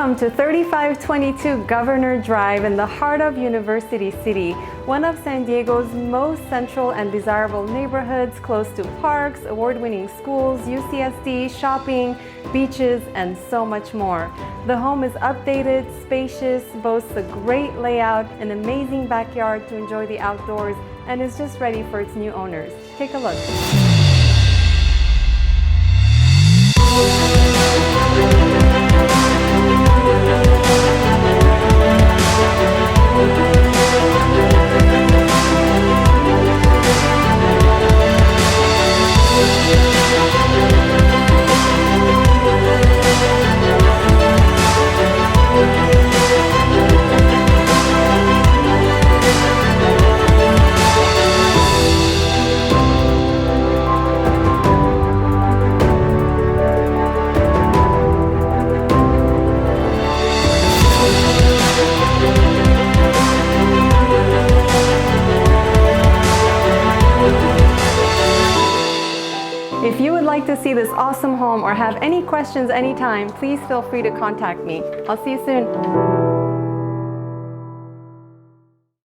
Welcome to 3522 Governor Drive in the heart of University City, one of San Diego's most central and desirable neighborhoods, close to parks, award-winning schools, UCSD, shopping, beaches, and so much more. The home is updated, spacious, boasts a great layout, an amazing backyard to enjoy the outdoors, and is just ready for its new owners. Take a look. If you would like to see this awesome home or have any questions anytime, please feel free to contact me. I'll see you soon.